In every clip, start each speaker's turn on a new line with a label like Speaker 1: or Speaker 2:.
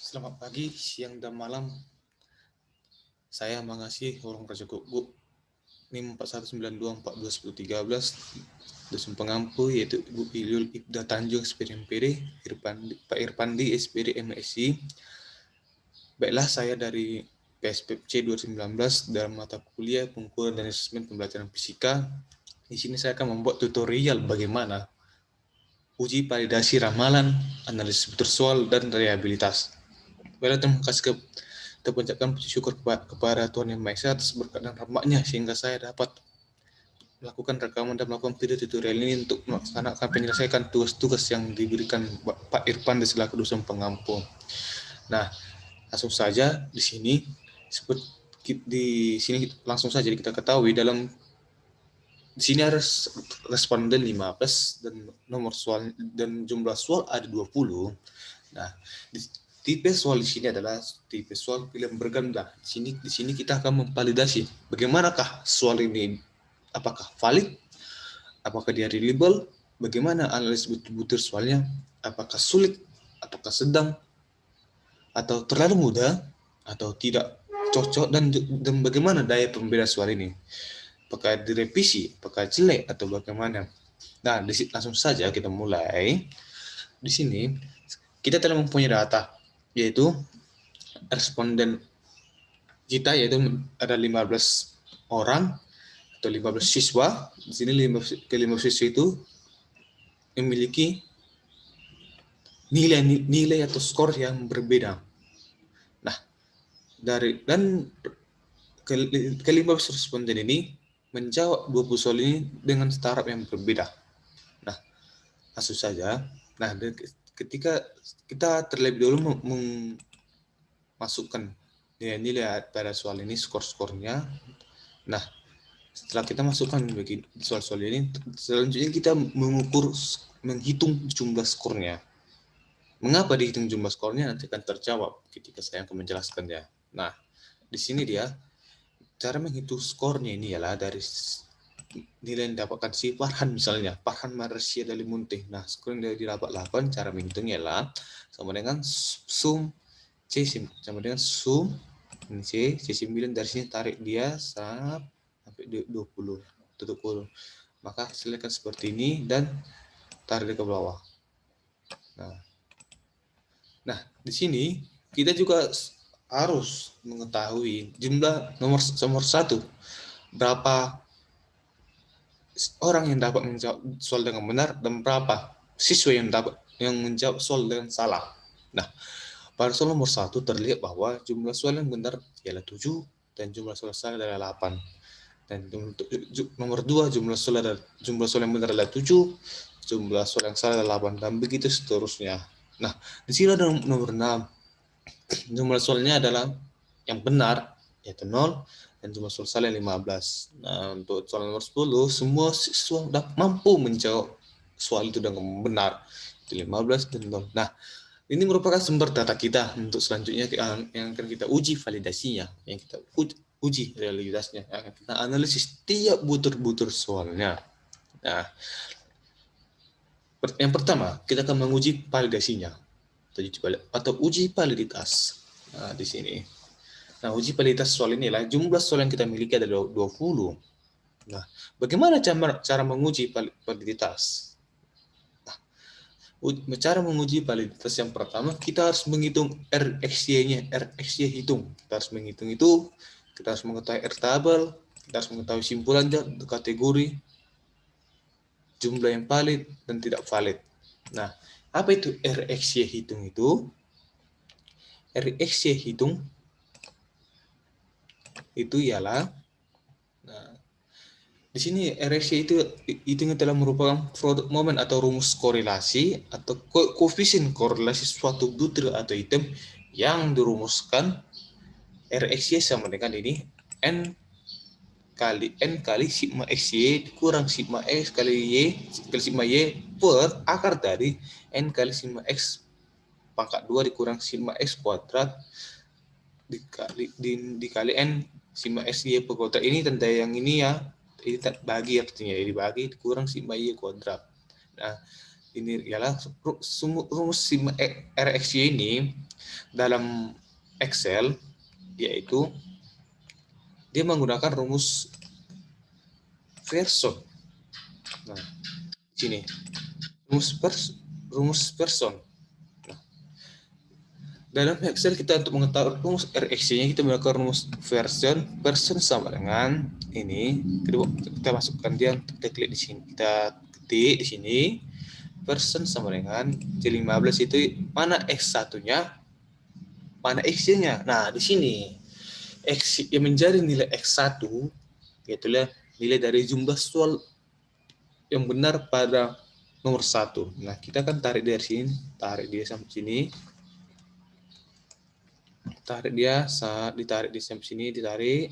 Speaker 1: Selamat pagi, siang, dan malam. Saya mengasih Orang Raja Kuku NIM 4192421013 Dusun Pengampu, yaitu Ibu Iliul Ibda Tanjung SPD MPD, Pak Irpandi SPD MSI. Baiklah, saya dari PSPC 2019 dalam mata kuliah pengukuran dan asesmen pembelajaran fisika. Di sini saya akan membuat tutorial bagaimana uji validasi ramalan, analisis virtual, dan rehabilitas. Baiklah, terima kasih kita panjatkan puji syukur kepada Tuhan Yang Maha Esa atas berkat dan rahmatnya sehingga saya dapat melakukan rekaman dan melakukan video tutorial ini untuk melaksanakan penyelesaian tugas-tugas yang diberikan Pak Irfan di selaku dosen pengampu. Nah, langsung saja di sini langsung saja kita ketahui di sini ada responden 15 dan nomor soal dan jumlah soal ada 20. Nah, tipe soal di sini adalah tipe soal pilihan berganda. Di sini kita akan memvalidasi bagaimanakah soal ini, apakah valid, apakah dia reliable, bagaimana analisis butir soalnya, apakah sulit, apakah sedang, atau terlalu mudah, atau tidak cocok, dan bagaimana daya pembeda soal ini. Apakah direvisi, apakah jelek, atau bagaimana. Nah, langsung saja kita mulai. Di sini kita telah mempunyai data, yaitu responden kita yaitu ada 15 orang atau 15 siswa. Di sini 15 siswa itu memiliki nilai atau skor yang berbeda. Nah, ke-15 responden ini menjawab 20 soal ini dengan startup yang berbeda. Nah, langsung saja. Nah, ketika kita terlebih dahulu memasukkan nilai-nilai pada soal ini, skor-skornya. Nah, setelah kita masukkan bagi soal-soal ini, selanjutnya kita menghitung jumlah skornya. Mengapa dihitung jumlah skornya nanti akan terjawab ketika saya akan menjelaskannya. Nah, di sini dia cara menghitung skornya ini ialah dari nilai yang didapatkan si Farhan misalnya, Farhan Marsya dari Muntih. Nah, skor yang didapat 8, cara menghitungnya ialah sama dengan sum C sama dengan sum C9 dari sini tarik dia sampai 20 tutup kurung. Maka hasilkan seperti ini dan tarik ke bawah. Nah, di sini kita juga harus mengetahui jumlah nomor 1, berapa orang yang dapat menjawab soal dengan benar dan berapa siswa yang menjawab soal dengan salah. Nah, pada soal nomor 1 terlihat bahwa jumlah soal yang benar ialah 7 dan jumlah soal salah adalah 8. Dan untuk nomor 2 jumlah soal yang benar adalah 7, jumlah soal yang salah adalah 8, dan begitu seterusnya. Nah, di sini ada nomor 6. Jumlah soalnya adalah yang benar yaitu 0 dan jumlah soal salah 15. Nah, untuk soal nomor 10 semua siswa sudah mampu menjawab soal itu dengan benar. Itu 15 dan 0. Nah, ini merupakan sumber data kita untuk selanjutnya yang akan kita uji validasinya, yang kita uji realitasnya, yang akan kita analisis tiap butir-butir soalnya. Nah, yang pertama kita akan menguji validasinya atau uji validitas. Nah, di sini. Nah, uji validitas soal inilah jumlah soal yang kita miliki adalah 20. Nah, bagaimana cara menguji validitas? Cara menguji validitas yang pertama, kita harus menghitung RxY-nya. RxY hitung. Kita harus menghitung itu, kita harus mengetahui R-tabel, kita harus mengetahui simpulannya, kategori, jumlah yang valid dan tidak valid. Nah, apa itu RxY hitung itu? RxY hitung itu ialah, nah, di sini RxY itu telah merupakan produk momen atau rumus korelasi atau koefisien korelasi suatu butir atau item yang dirumuskan RxY sama dengan ini N kali sigma xy kurang sigma x kali sigma y per akar dari N kali sigma x pangkat 2 dikurang sigma x kuadrat dikali N sigma x y per kuadrat. Ini tanda yang ini ya, ini bagi artinya, dibagi kurang sigma y kuadrat. Nah, ini ialah rumus sigma RxY ini dalam Excel, yaitu dia menggunakan rumus Pearson. Nah, sini rumus Pearson. Nah, dalam Excel kita untuk mengetahui rumus RX-nya kita menggunakan rumus Pearson sama dengan ini. Kedua kita masukkan dia, kita klik di sini, kita ketik di sini Pearson sama dengan C15 itu mana X1-nya, mana X-nya. Nah, di sini X yang menjadi nilai X1 yaitu nilai dari jumlah soal yang benar pada nomor 1. Nah, kita akan tarik dari sini, tarik dia sampai sini. Tarik dia, ditarik di sampai sini, ditarik.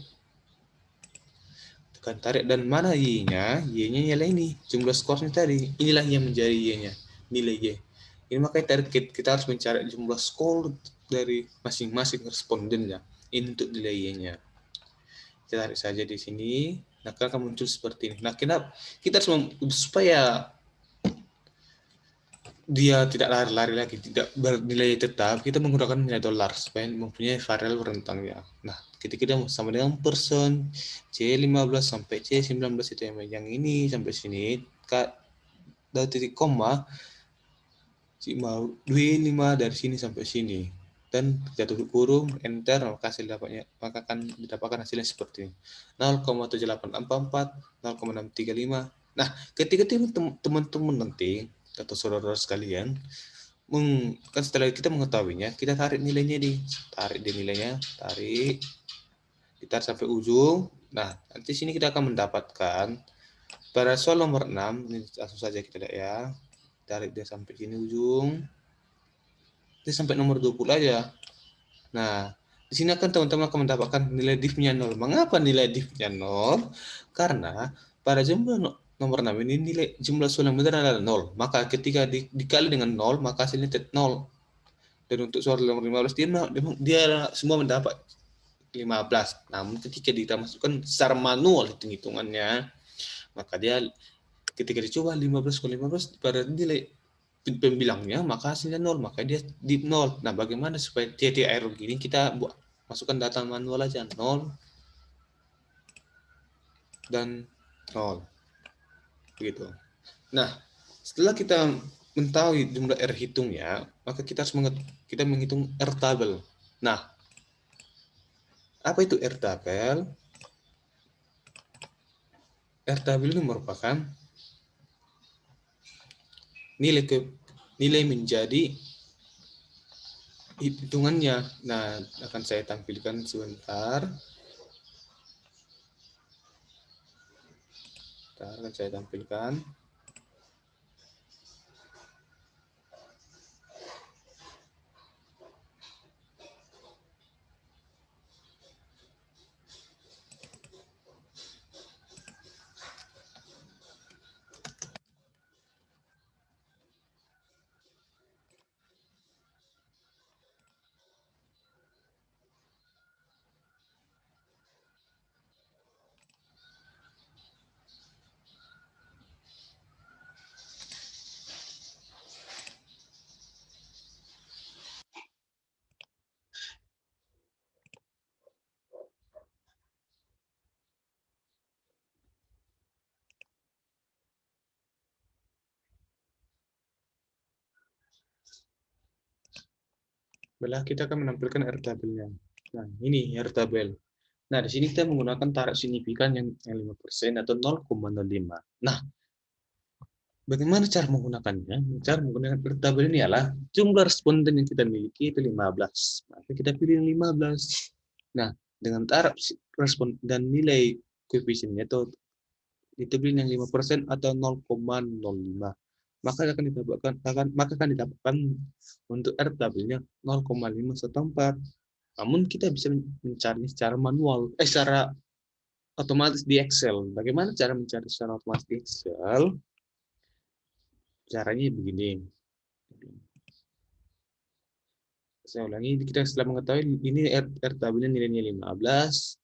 Speaker 1: Tekan tarik, dan mana Y-nya? Y-nya nilai ini, jumlah skornya tadi. Inilah yang menjadi Y-nya, nilai Y. Ini makanya target kita harus mencari jumlah skor dari masing-masing respondennya. Ini untuk nilai Y-nya. Kita tarik saja di sini. Nah, akan muncul seperti ini. Nah, kita harus supaya dia tidak lari-lari lagi, tidak bernilai tetap, kita menggunakan nilai dolar supaya mempunyai variabel rentangnya. Nah, ketika kita sama dengan person C15 sampai C19 itu yang ini sampai sini, dari titik koma 25 dari sini sampai sini, dan kita tutup kurung, enter, maka akan didapatkan hasilnya seperti ini, 0,7844, 0,635. Nah, ketika teman-teman nanti atau saudara sekalian, kan setelah kita mengetahuinya, kita tarik nilainya tarik nilainya, ditarik sampai ujung. Nah, nanti sini kita akan mendapatkan pada soal nomor 6, ini langsung saja kita lihat ya. Tarik dia sampai sini ujung. Dia sampai nomor 20 aja. Nah, di sini akan teman-teman akan mendapatkan nilai div-nya 0. Mengapa nilai div-nya 0? Karena pada jumlah nomor 6 ini nilai jumlah soal yang benar adalah 0. Maka ketika dikali dengan 0, maka hasilnya 0. Dan untuk soal nomor 15 dia semua mendapat 15. Namun ketika kita masukkan secara manual hitung-hitungannya, maka dia ketika dicoba 15 kali 15 pada nilai pembilangnya, maka hasilnya 0, maka dia di 0. Nah, bagaimana supaya tiap error gini, kita masukkan data manual aja 0 dan 0 begitu. Nah, setelah kita mengetahui jumlah R hitungnya, maka kita harus kita menghitung R tabel. Nah, apa itu R tabel? R tabel ini merupakan nilai menjadi hitungannya. Nah, akan saya tampilkan sebentar. Akan saya tampilkan. Kita akan menampilkan R tabelnya. Nah, ini R tabel. Nah, di sini kita menggunakan taraf signifikan yang 5% atau 0,05. Nah, bagaimana cara menggunakannya? Cara menggunakan R tabel ini adalah jumlah responden yang kita miliki itu 15. Maka kita pilih yang 15. Nah, dengan taraf respon dan nilai koefisiennya itu pilih yang 5% atau 0,05. Maka akan didapatkan untuk R tabelnya 0,514. Namun kita bisa mencari secara manual, secara otomatis di Excel. Bagaimana cara mencari secara otomatis di Excel? Caranya begini. Saya ulangi, kita setelah mengetahui ini R tabelnya nilainya 15,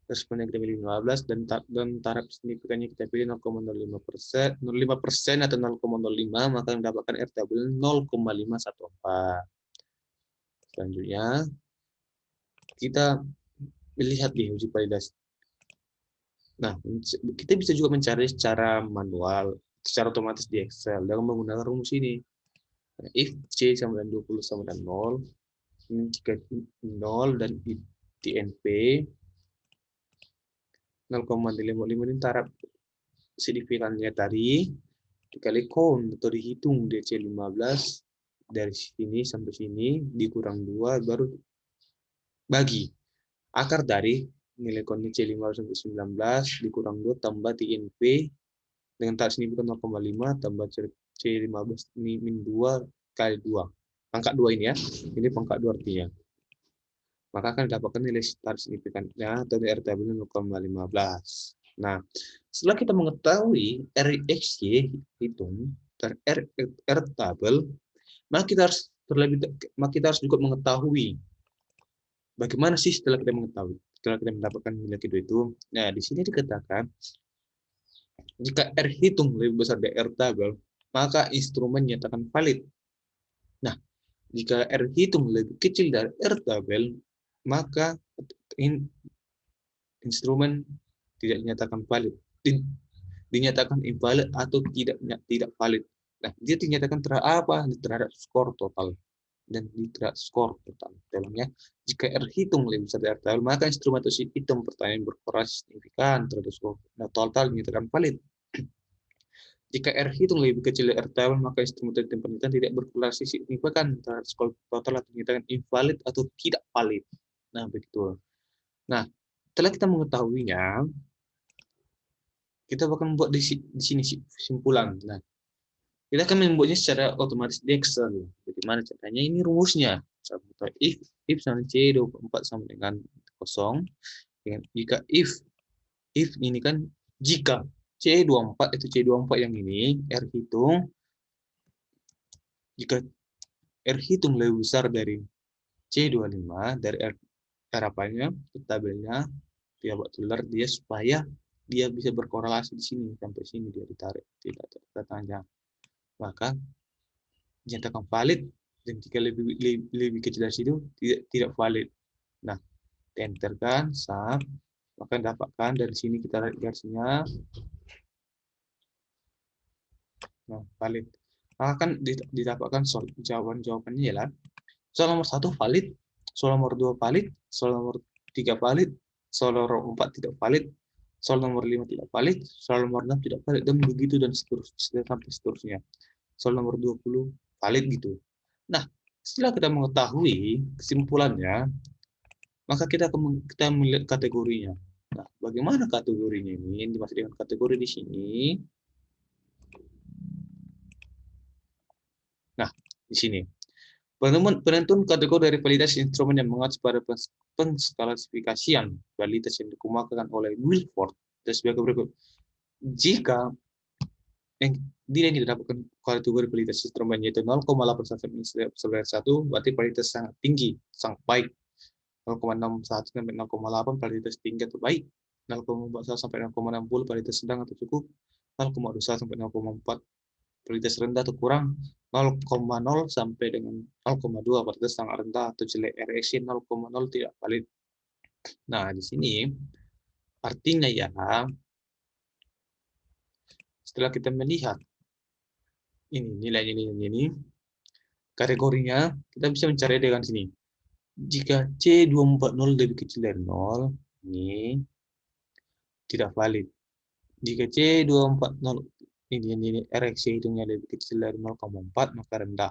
Speaker 1: responnya kita pilih 15, dan taraf signifikannya kita pilih 0,05%, 0,5% atau 0,05, maka mendapatkan R tabel 0,514. Selanjutnya, kita melihat di uji validasi. Nah, kita bisa juga mencari secara manual, secara otomatis di Excel dengan menggunakan rumus ini. Nah, if C sama dengan 20 sama dengan 0, jika 0 dan INP 0,55 ini taraf signifikannya tadi dikali count atau dihitung DC15 dari sini sampai sini dikurang 2 baru bagi akar dari nilai count C5 sampai 19 dikurang 2 tambah TNP dengan taraf signifikan 0,5 tambah C15 min 2 kali 2. Pangkat 2 ini ya. Ini pangkat 2 artinya. Maka akan didapatkan nilai taraf signifikannya atau R tabelnya 0,15. Nah, setelah kita mengetahui RXY hitung dan R tabel, maka kita harus juga mengetahui bagaimana sih setelah kita mendapatkan nilai kedua itu. Nah, di sini dikatakan jika R hitung lebih besar dari R tabel, maka instrumen nyatakan valid. Nah, jika R hitung lebih kecil dari R tabel, maka instrumen tidak dinyatakan valid, dinyatakan invalid atau tidak valid. Nah, dia dinyatakan terhadap skor total dan tidak skor total. Dalamnya, jika R hitung lebih besar dari R tabel, maka instrumen atau hitung pertanyaan berkorelasi signifikan terhadap skor. Nah, total dinyatakan valid. Jika R hitung lebih kecil dari R tabel, maka instrumen atau hitung penelitian tidak berkorelasi signifikan terhadap skor total atau dinyatakan invalid atau tidak valid. Nah, begitu. Nah, setelah kita mengetahuinya, kita akan membuat di sini kesimpulan. Nah, kita akan membuatnya secara otomatis di Excel. Bagaimana caranya? Ini rumusnya. If sama C24 sama dengan 0. Jika if ini kan jika C24 itu C24 yang ini R hitung, jika R hitung lebih besar dari C25 dari R apanya, tabelnya dia buat tular dia supaya dia bisa berkorelasi di sini sampai sini dia ditarik tidak tertanya, maka dinyatakan valid, dan jika lebih kecil dari situ tidak valid. Nah, enterkan sum, maka dapatkan dari sini kita lihat garisnya. Nah, valid. Maka akan didapatkan jawabannya ialah soal nomor 1 valid, soal nomor 2 valid, soal nomor 3 valid, soal nomor 4 tidak valid, soal nomor 5 tidak valid, soal nomor 6 tidak valid, dan begitu dan seterusnya sampai seterusnya. Soal nomor 20 valid gitu. Nah, setelah kita mengetahui kesimpulannya, maka kita melihat kategorinya. Nah, bagaimana kategorinya ini? Yang dimaksud dengan kategori di sini. Nah, di sini. Penentuan kategori dari validasi instrumen yang mengacu pada pengklasifikasian validitas yang dikemukakan oleh Wilford dan sebagai berikut. Jika nilai yang didapatkan kategori validitas instrumen yaitu 0,81 sampai 1, berarti validitas sangat tinggi, sangat baik. 0,61 sampai 0,8 validitas tinggi atau baik. 0,41 sampai 0,60 validitas sedang atau cukup. 0,21 sampai 0,4 validitas rendah atau kurang. 0,0 sampai dengan 0,2 validitas sangat rendah atau jelek. RX 0,0 tidak valid. Nah, di sini artinya ya, setelah kita melihat ini nilai-nilai ini, kategorinya kita bisa mencari dengan sini. Jika C240 lebih kecil dari 0, ini tidak valid. Jika C240 ini RX hitungnya lebih kecil dari 0,4 maka rendah.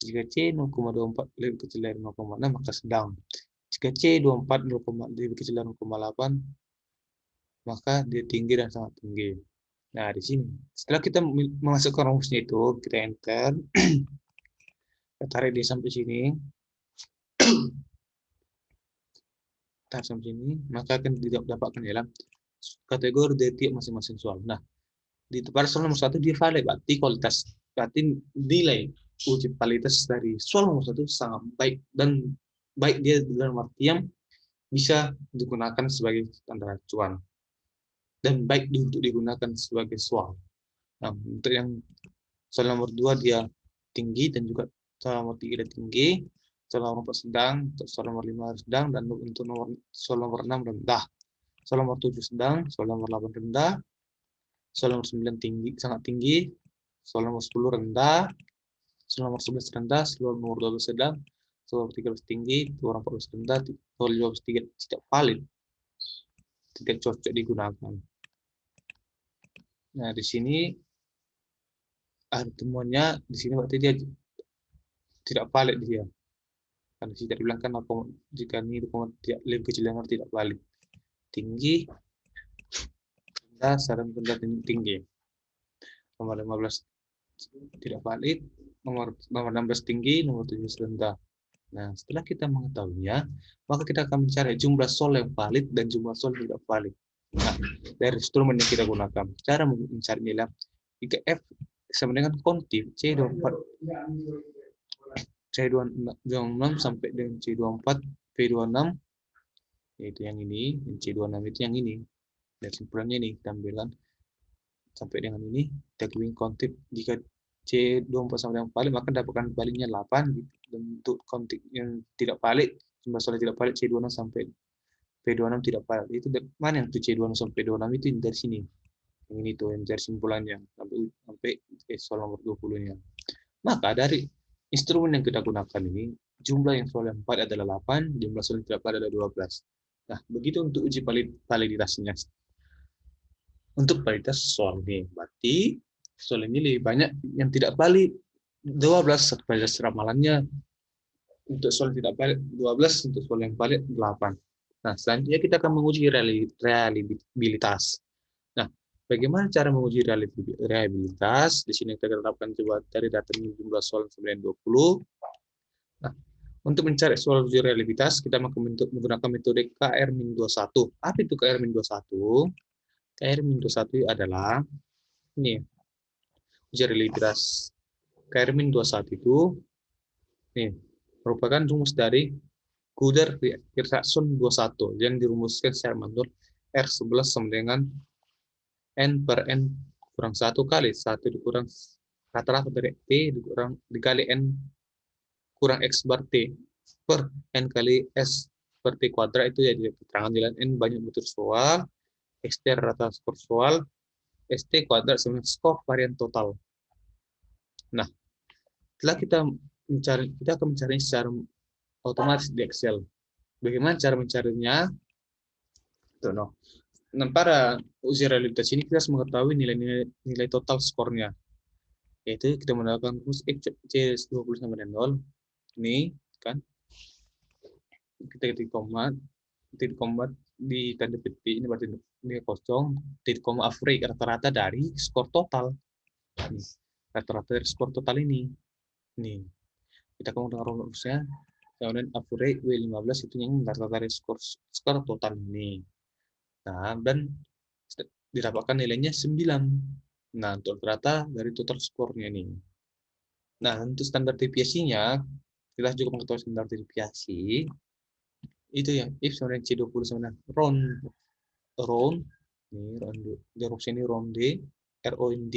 Speaker 1: Jika C0,24 lebih kecil dari 0,6 maka sedang. Jika C24 lebih kecil dari 0,8 maka dia tinggi dan sangat tinggi. Nah, di sini setelah kita memasukkan rumusnya itu, kita enter, kita tarik dia sampai sini. Sampai sini, maka akan didapatkan dalam kategori dari tiap masing-masing soal. Nah, di pada soal nomor 1 dia valid, berarti nilai uji validitas dari soal nomor 1 sangat baik, dan baik dia dalam artian bisa digunakan sebagai standar acuan dan baik untuk digunakan sebagai soal. Nah, untuk yang soal nomor 2 dia tinggi dan juga soal nomor 3 dia tinggi, soal nomor 4 sedang, untuk soal nomor 5 sedang, dan untuk soal nomor 6 rendah. Soal nomor 7 sedang, soal nomor 8 rendah, soal nomor 9 tinggi, sangat tinggi, soal nomor 10 rendah, soal nomor 11 rendah, soal nomor 12 sedang, soal nomor 13 tinggi, soal nomor 14 rendah, soal 15 tidak valid, tidak cocok digunakan. Nah, di sini ada temuannya, di sini berarti dia tidak valid dia. Karena tidak dibilang kan jika ini tidak lebih kecil yang tidak valid. Tinggi, rendah, saran rendah tinggi. Nomor 15 tidak valid, nomor 16 tinggi, nomor 17 rendah. Nah, setelah kita mengetahuinya, maka kita akan mencari jumlah sol yang valid dan jumlah sol yang tidak valid. Nah, dari instrumen yang kita gunakan, cara mencari nilai jika F sama dengan kontif C24 C26 sampai dengan C24 P26, yaitu yang ini, dan C26 itu yang ini. Dan simpulannya nih, kita ambilkan sampai dengan ini, kita kirim kontif. Jika C24 sama dengan valid, maka dapatkan validnya 8. Dan untuk kontif yang tidak valid, jumlah sol yang tidak valid C26 sampai P26 tidak valid. Itu mana yang tuh C26 sampai P26 itu dari sini. Yang ini tuh, yang dari simpulannya, sampai soal nomor 20-nya. Maka dari instrumen yang kita gunakan ini, jumlah yang soal yang valid adalah 8, jumlah soal yang tidak valid adalah 12. Nah, begitu untuk uji validitasnya. Untuk validitas soal ini, berarti soal ini lebih banyak yang tidak valid. 12 validitas ramalannya, untuk soal yang tidak valid 12, untuk soal yang valid 8. Nah, selanjutnya kita akan menguji reliabilitas. Nah, bagaimana cara menguji reliabilitas? Di sini kita terapkan coba dari data jumlah soal 920. Nah, untuk mencari soal uji reliabilitas, kita menggunakan metode KR-21. Apa itu KR-21? KR-21 adalah ini, uji reliabilitas. KR-21 itu ini, merupakan rumus dari Couder-Pearson 21 yang dirumuskan secara manual R11 sama dengan N per N kurang 1 kali 1 dikurang rata-rata dari T dikali N kurang X bar T per N kali S per T kuadrat. Itu ya keterangan jalan N banyak betul soal, XT rata skor soal, ST kuadrat sama skor varian total. Nah, setelah kita akan mencari secara otomatis di Excel. Bagaimana cara mencarinya? Tuh, no. Nah, pada uji realitas ini kita harus mengetahui nilai total skornya. Yaitu kita menggunakan rumus C20 sama dengan 0. Ini kan kita ketik koma di tanda petik ini berarti ini kosong, titik koma average rata-rata dari skor total. Rata-rata dari skor total ini. Nih, kita menggunakan rumusnya, kemudian average W15 itu yang rata-rata dari skor total ini. Nah, dan didapatkan nilainya 9. Nah, untuk rata dari total skornya ini. Nah, untuk standar deviasinya, kita juga mengetahui standar deviasi. Itu ya, if sama dengan C20 sama dengan round, ini round, rumus ini round D, ROND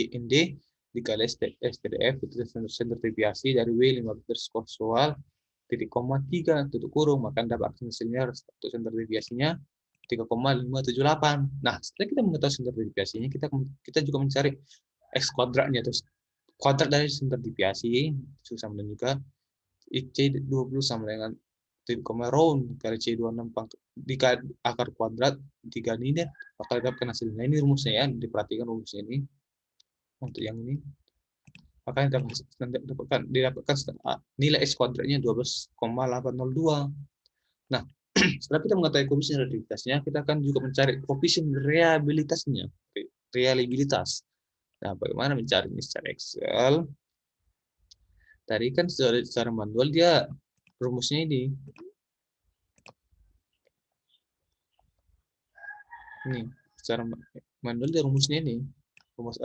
Speaker 1: dikali STDF, itu standar deviasi dari W15 skor soal, titik koma 3, tutup kurung, maka dapat hasilnya untuk standar deviasinya 3,578. Nah, setelah kita mengetahui standar deviasinya, kita juga mencari X kuadratnya, terus kuadrat dari standar deviasi, sama dengan juga C20 sama dengan titik koma round kali C26 dikali akar kuadrat 3 ini, maka dapatkan hasilnya. Ini rumusnya ya, diperhatikan rumusnya ini. Untuk yang ini, maka didapatkan nilai X kuadratnya 12,802. Nah, setelah kita mengetahui koefisien reliabilitasnya, kita akan juga mencari koefisien reliabilitas. Nah, bagaimana mencarinya secara Excel? Tadi kan secara manual dia rumusnya ini. Ini secara manual dia rumusnya ini. Rumus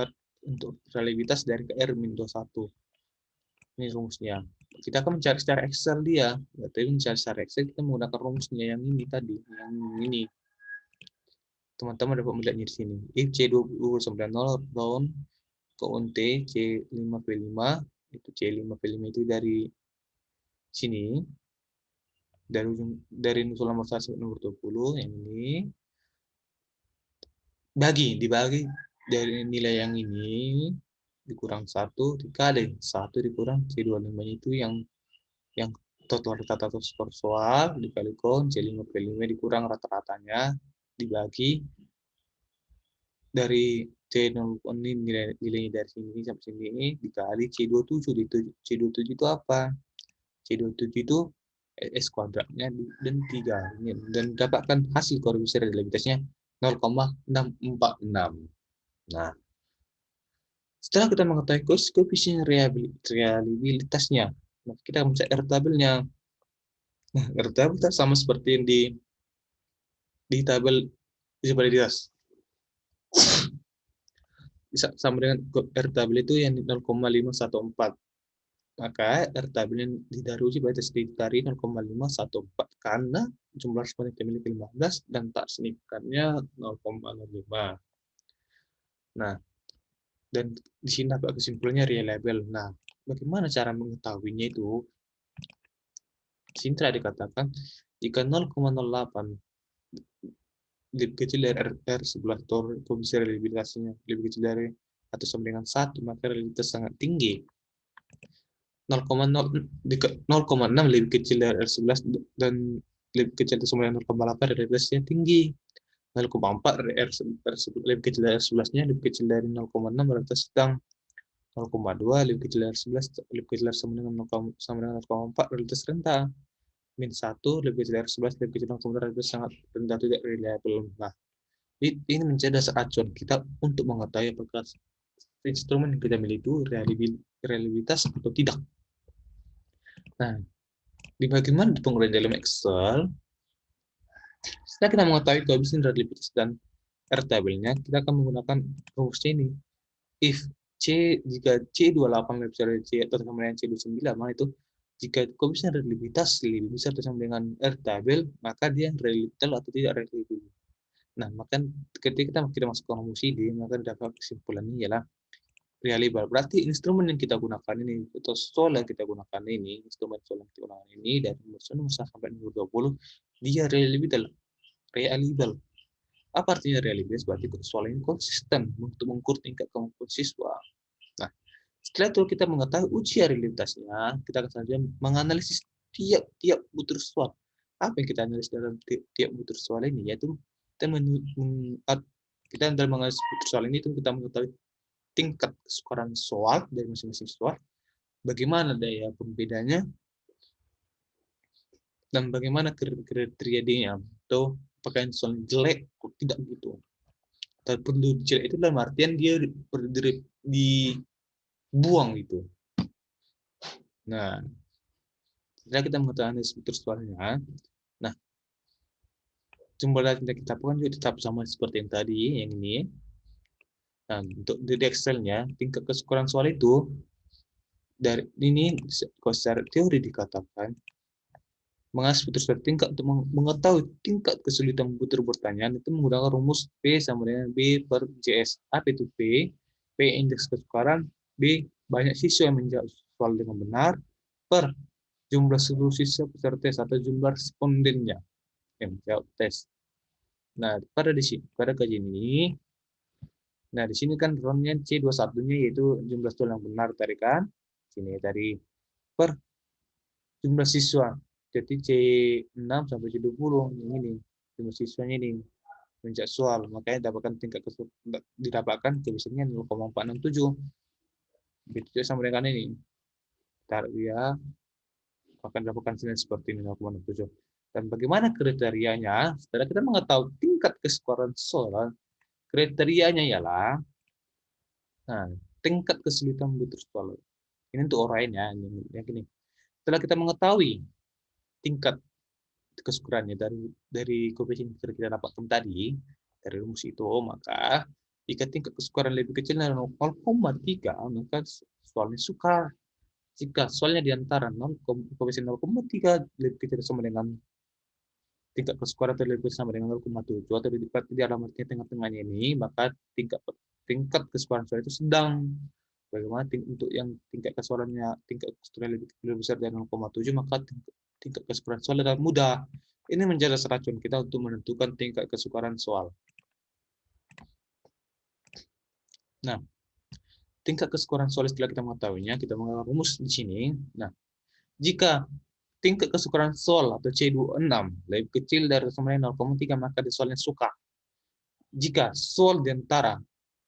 Speaker 1: untuk reliabilitas dari KR-21. Ini rumusnya. Kita akan mencari secara Excel dia. Tapi mencari secara Excel kita menggunakan rumusnya yang ini tadi, yang ini. Teman-teman dapat melihatnya di sini. If C20 round count C5V5, itu C5V5 itu dari sini. dari unsur nomor 1 sampai nomor 20 yang ini dibagi dari nilai yang ini dikurang 1 dikali 1 dikurang C25 itu yang total rata-rata skor soal dikali kon C5P5 dikurang rata-ratanya dibagi dari C0 ini nilainya dari sini sampai sini dikali C27. C27 itu apa? C27 itu S kuadratnya dan 3 dan dapatkan hasil koefisien relativitasnya 0,646. Nah, setelah kita mengetahui koefisien reliabilitasnya, nah kita mencari R tabelnya. Nah, R tabel sama seperti yang di tabel disabilitas. Sama dengan R tabel itu yang 0,514. Maka R tabel yang didaruji batas dari 0,514 karena jumlah responden yang dimiliki 15 dan tak signifikannya 0,05. Nah, dan di sini dapat kesimpulannya reliable. Nah, bagaimana cara mengetahuinya itu? Di sini telah dikatakan jika 0,08 lebih kecil dari R11 atau koefisien reliabilitasnya lebih kecil dari atau sama dengan 1, maka reliabilitas sangat tinggi. 0,6 lebih kecil dari R11 dan lebih kecil atau sama dengan 0,8 reliabilitasnya tinggi. 0,4 lebih kecil dari R11-nya lebih kecil dari 0,6 reliabilitas sedang. 0,2 lebih kecil dari 11 lebih kecil dari sama dengan 0,4 reliabilitas rendah. Min 1 lebih kecil dari 11 lebih kecil dari 0,4 reliabilitas sangat rendah tidak reliable. Nah, ini menjadi dasar acuan kita untuk mengetahui apakah instrumen yang kita miliki itu reliabilitas atau tidak. Nah, di bagaimana penggunaan dalam Excel, setelah kita mengetahui koefisien reliabilitas dan R tabelnya, kita akan menggunakan rumusnya ini. If jika C28 lebih besar dari C atau sama dengan C29, maka itu jika koefisien reliabilitas lebih besar atau sama dengan R tabel, maka dia reliable atau tidak reliable. Nah, maka ketika kita masuk ke rumus ini, maka dapat kesimpulannya ialah reliable. Berarti instrumen yang kita gunakan ini, atau soal yang kita gunakan ini, instrumen soal yang kita gunakan ini, dari nomor 1 sampai nomor 20, dia reliable. Reliable. Apa artinya reliable? Berarti soal ini konsisten untuk mengukur tingkat kemampuan siswa. Nah, setelah itu kita mengetahui uji reliabilitasnya, kita akan saja menganalisis tiap butir soal. Apa yang kita analisis dalam tiap butir soal ini? Yaitu kita dalam menganalisis butir soal ini, itu kita mengetahui tingkat kesukaran soal dari masing-masing soal, bagaimana daya pembedanya, dan bagaimana kriteria dia, atau apakah soal jelek atau tidak gitu. Dan perlu jelek itu dalam artian dia dibuang gitu. Nah, setelah kita mengetahui struktur soalnya, nah jumlah data yang kita lakukan juga tetap sama seperti yang tadi, yang ini. Nah, untuk di Excel-nya, tingkat kesukaran soal itu dari ini secara teori dikatakan mengasah putus tingkat untuk mengetahui tingkat kesulitan butir pertanyaan itu menggunakan rumus P sama dengan B per JS. Apa itu P? P indeks kesukaran, B banyak siswa yang menjawab soal dengan benar, per jumlah seluruh siswa peserta tes atau jumlah respondennya yang menjawab tes. Nah, pada kajian ini, nah di sini kan ronnya C21-nya yaitu jumlah soal yang benar tadi kan. Sini tadi per jumlah siswa. Jadi C6 sampai C20 ini jumlah siswanya ini menjak soal, makanya dapatkan tingkat didapatkan kebiasaannya 0,467. Begitu sama dengan ini. Taruh dia akan dapatkan nilai seperti ini 0,67. Dan bagaimana kriterianya? Setelah kita mengetahui tingkat kesukaran soal, kriterianya ialah nah, tingkat kesulitan butir soal. Ini untuk orang lain ya, yang ini. Setelah kita mengetahui tingkat kesukarannya dari koefisien yang kita dapatkan tadi dari rumus itu, maka jika tingkat kesukaran lebih kecil dari 0,3 maka soalnya sukar. Jika soalnya di antara koefisien 0,3 lebih kecil sama dengan tingkat kesukaran lebih kecil sama dengan 0,7 atau di alamat tengah-tengahnya ini, maka tingkat kesukaran soal itu sedang. Bagaimana untuk yang tingkat kesukarannya lebih besar dari 0,7, maka tingkat kesukaran soal adalah mudah. Ini menjadi racun kita untuk menentukan tingkat kesukaran soal. Nah, tingkat kesukaran soal setelah kita mengetahuinya, kita mengenal rumus di sini. Nah, jika tingkat kesukaran soal atau C26 lebih kecil dari sama lain 0,3, maka di soalnya suka. Jika soal di antara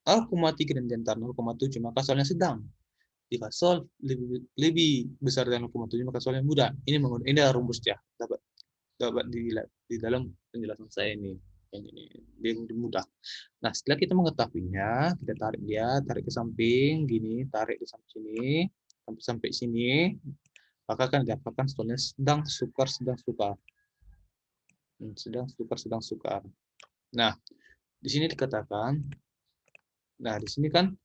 Speaker 1: 0,3 dan di antara 0,7, maka soalnya sedang. Jika soal lebih besar dari 0,7, maka soalnya mudah. Ini adalah rumusnya. Dapat di dalam penjelasan saya ini. Yang ini mudah. Nah, setelah kita mengetahuinya, kita tarik ke samping, gini, tarik di samping sini, sampai sini, maka akan didapatkan soalnya sedang, sukar, sedang, sukar. Sedang, sukar, sedang, sukar. Nah, di sini dikatakan, nah di sini kan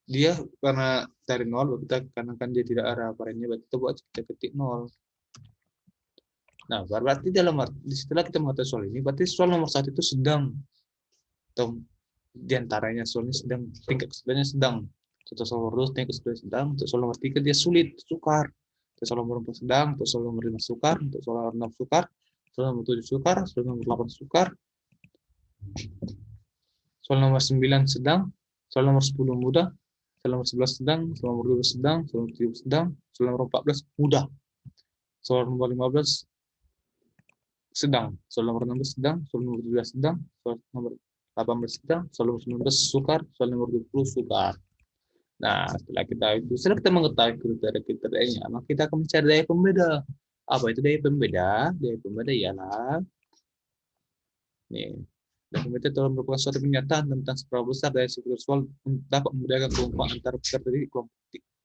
Speaker 1: dia karena dari nol, karena kan dia tidak ada variannya, berarti kita buat kita ketik nol. Nah, berarti setelah kita mengetahui soal ini, berarti soal nomor 1 itu sedang, atau di antaranya soalnya sedang, tingkat kesulitannya sedang. Untuk soal nomor 2 tingkat kesulitannya sedang, untuk soal nomor 3 dia sulit, sukar. Untuk soal nomor 4 sedang, untuk soal nomor 5 sukar, untuk soal nomor 6 sukar, soal nomor 7 sukar, soal nomor 8 sukar, soal nomor 9 sedang, soal nomor 10 mudah, soal nomor 11 sedang, soal nomor 12 sedang, soal nomor 13 sedang, soal nomor 14 mudah. Soal nomor 15 sedang, soal nomor 16 sedang, soal nomor 17 sedang, soal nomor 18 sedang, soal nomor 19 sukar, soal nomor 20 sukar. Nah, setelah kita mengetahui kriteria-kriterianya, maka kita akan mencari daya pembeda. Apa itu daya pembeda? Daya pembeda ialah nih, daya pembeda telah merupakan suatu pernyataan tentang seberapa besar daya seksual dapat membedakan kelompok antar peserta kelompok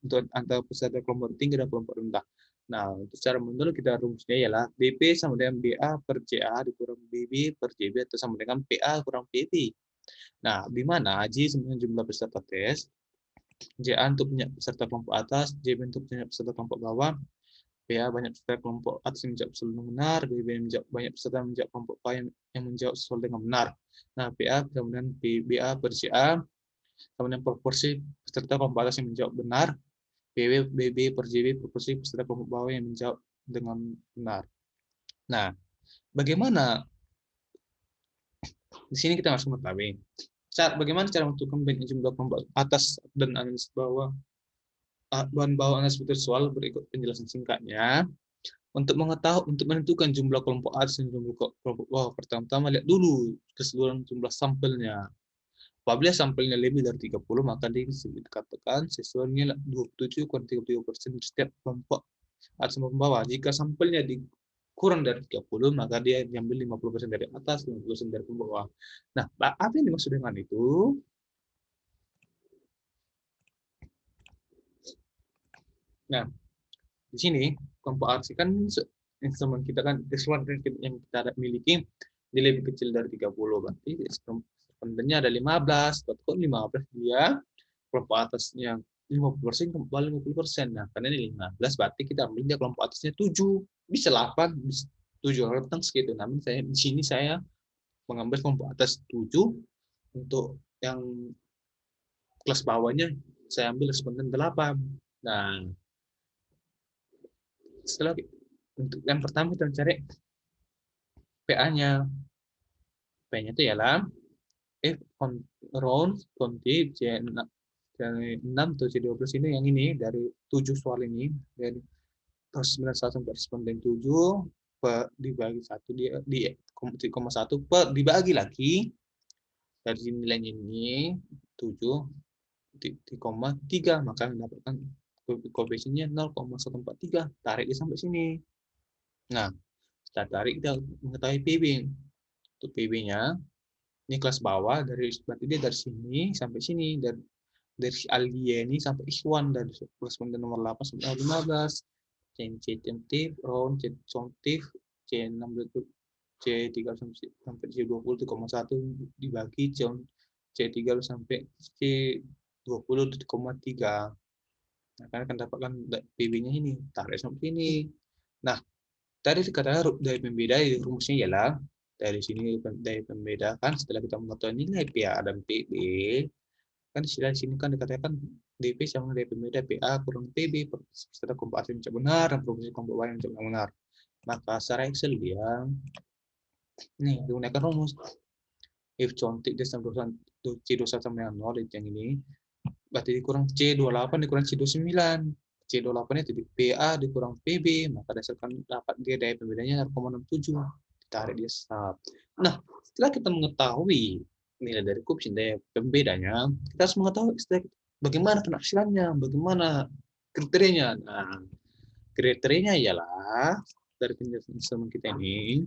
Speaker 1: untuk antara peserta kelompok tinggi dan kelompok rendah. Nah, untuk secara menurut kita rumusnya ialah DP sama dengan BA per CA dikurang BB per JB atau sama dengan PA kurang PB. Nah, di mana J sebenarnya jumlah peserta tes, JA untuk banyak peserta kelompok atas, JB untuk banyak peserta kelompok bawah, PA banyak peserta kelompok atas yang menjawab sesuai dengan benar, BB banyak peserta menjawab kelompok A yang menjawab sesuai dengan benar. Nah, PA kemudian BA per CA, kemudian proporsi peserta kelompok atas yang menjawab benar, BB per JB proporsi peserta kelompok bawah yang menjawab dengan benar. Nah, bagaimana di sini kita harus mengetahui bagaimana cara menentukan banyaknya jumlah kelompok atas dan analis bawah, bahan bawah analis soal berikut penjelasan singkatnya. Untuk menentukan jumlah kelompok atas dan jumlah kelompok bawah, pertama-tama lihat dulu keseluruhan jumlah sampelnya. Apabila sampelnya lebih dari 30, maka dikatakan siswanya 27,33% setiap kelompok atas maupun bawah. Jika sampelnya kurang dari 30, maka dia diambil 50% dari atas, 50% dari bawah. Nah, apa yang dimaksud dengan itu? Nah, di sini kelompok aksi kan instrumen kita kan instrumen yang kita miliki dia lebih kecil dari 30, berarti respondennya ada 15, kok 15 dia kelompok atasnya 50%, kelompok 50%. Nah, karena ini 15, berarti kita ambil dia kelompok atasnya 7, bisa 8, bisa 7 rentang segitu. Namun saya di sini saya mengambil kelompok atas 7, untuk yang kelas bawahnya saya ambil responden 8. Nah, setelah untuk yang pertama kita cari PA-nya. P-nya itu ialah F round konti C6 atau C12 ini, yang ini dari 7 soal ini, dari 91 sampai responden 7 dibagi 1 di 0,1 per dibagi lagi dari nilainya ini 7 di 3, maka mendapatkan koefisiennya 0,143. Tarik sampai sini. Nah, setelah tarik kita mengetahui PB. Untuk PB-nya ini kelas bawah, berarti dia dari sini sampai sini, dari Aldia ini sampai Ikhwan, dari responden nomor 8 sampai 15. C tentif, round, C contif, C6 C3 sampai C20 itu 1 dibagi C3 sampai C20,3. Nah, kan akan dapatkan PB-nya ini, tarik sampai sini. Nah, tadi dikatakan dari pembeda rumusnya ialah dari sini dari pembeda kan setelah kita mengetahui nilai PA dan PB, kan di sini kan dikatakan DP sama dari pembeda PA kurang PB setelah kompensasi yang benar dan proporsi kelompok Y yang benar. Maka secara Excel dia nih digunakan rumus if contik dia sama C21 sama dengan 0 itu yang ini, berarti dikurang C28 dikurang C29. C28 itu di PA dikurang PB, maka dasarkan dapat dia daya pembedanya 0,67. Ditarik dia sub. Nah, setelah kita mengetahui nilai dari koefisien daya pembedanya, kita harus mengetahui bagaimana penafsirannya, bagaimana kriterianya. Nah, kriterianya ialah dari penjelasan kita ini.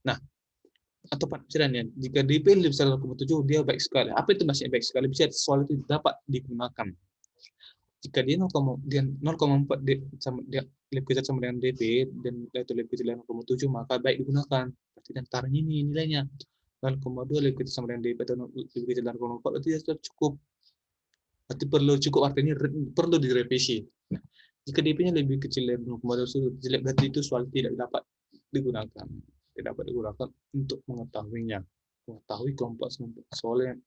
Speaker 1: Nah, atau penafsirannya, jika DP lebih besar dari 0,7 dia baik sekali. Apa itu maksudnya baik sekali? Bisa soal itu dapat digunakan. Jika dia 0,4 dia lebih kecil sama dengan DP dan itu lebih kecil dari 0,7 maka baik digunakan. Berarti antaranya ini nilainya 0,2 lebih kecil sama dengan DP atau lebih kecil dari 0,4 berarti sudah cukup. Berarti perlu cukup artinya perlu direvisi. Nah, jika DP-nya lebih kecil dari 0,2 jelek berarti itu soal tidak dapat digunakan. Tidak dapat digunakan untuk mengetahuinya. Mengetahui kelompok soalnya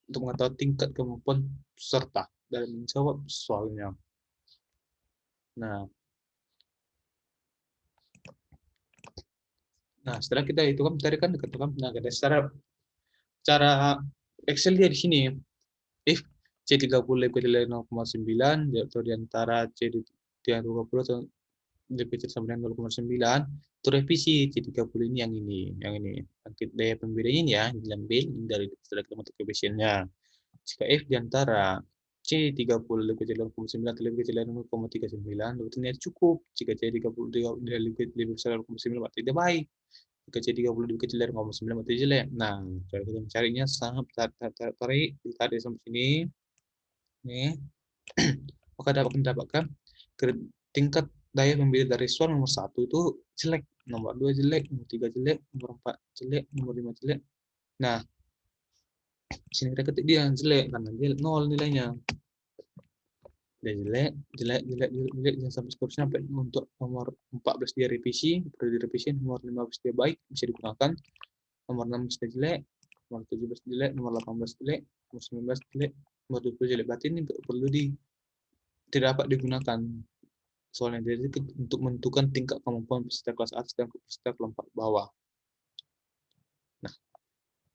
Speaker 1: untuk mengetahui tingkat kemampuan peserta dalam menjawab soalnya. Nah, setelah kita itu kan tadi kan dikatakan nah ada cara Excel dia di sini. If C30 lebih kecil dari 0,9 atau di antara C20 atau lebih kecil sama dengan 0,9 itu revisi C30 ini yang ini. Bangkit daya pembedanya ini ya diambil dari setelah kita bentuk koefisiennya. Jika F di antara C30 lebih kecil dari 0,9 atau lebih kecil dari 0,39 berarti ini cukup. Jika C30 lebih besar dari 0,9 berarti dia baik. Jika C30 lebih kecil dari 0,9 berarti jelek. Nah, cara kita mencarinya sangat tarik ditarik sampai sini. Nih. Maka dapat mendapatkan tingkat daya pembeda dari soal nomor 1 itu jelek, nomor 2 jelek, nomor 3 jelek, nomor 4 jelek, nomor 5 jelek. Nah, sini kita ketik dia jelek karena dia 0 nilainya. Dia jelek, jangan sampai seterusnya sampai untuk nomor 14 dia revisi, perlu direvisi, nomor 15 dia baik, bisa digunakan, nomor 16 dia jelek, nomor 17 jelek, nomor 18 jelek, nomor 19 jelek, nomor 20 jelek. Berarti ini perlu tidak dapat digunakan. Soalnya jadi untuk menentukan tingkat kemampuan peserta kelas atas dan peserta kelompok bawah. Nah,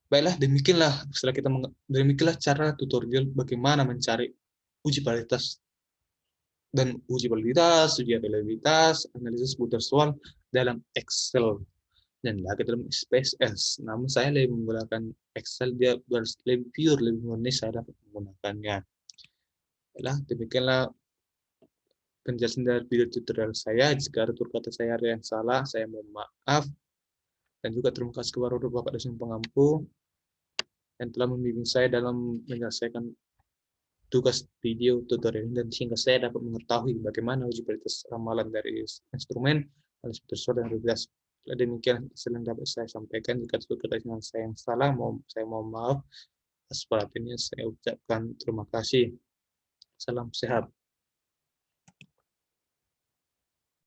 Speaker 1: baiklah demikianlah cara tutorial bagaimana mencari uji validitas uji reliabilitas, analisis putar soal dalam Excel dan lagi dalam SPSS. Namun saya lebih menggunakan Excel, dia lebih pure, lebih murni saya dapat menggunakannya. Baiklah, demikianlah penjelasan dari video tutorial saya. Jika tutur kata saya ada yang salah, saya mohon maaf. Dan juga terima kasih kepada Bapak dosen pengampu yang telah membimbing saya dalam menyelesaikan tugas video tutorial ini dan sehingga saya dapat mengetahui bagaimana uji validitas ramalan dari instrumen, analisis putar dan reliabilitas. Demikian yang dapat saya sampaikan. Jika tutur kata saya yang salah, saya mohon maaf. Atas perhatiannya saya ucapkan terima kasih. Salam sehat.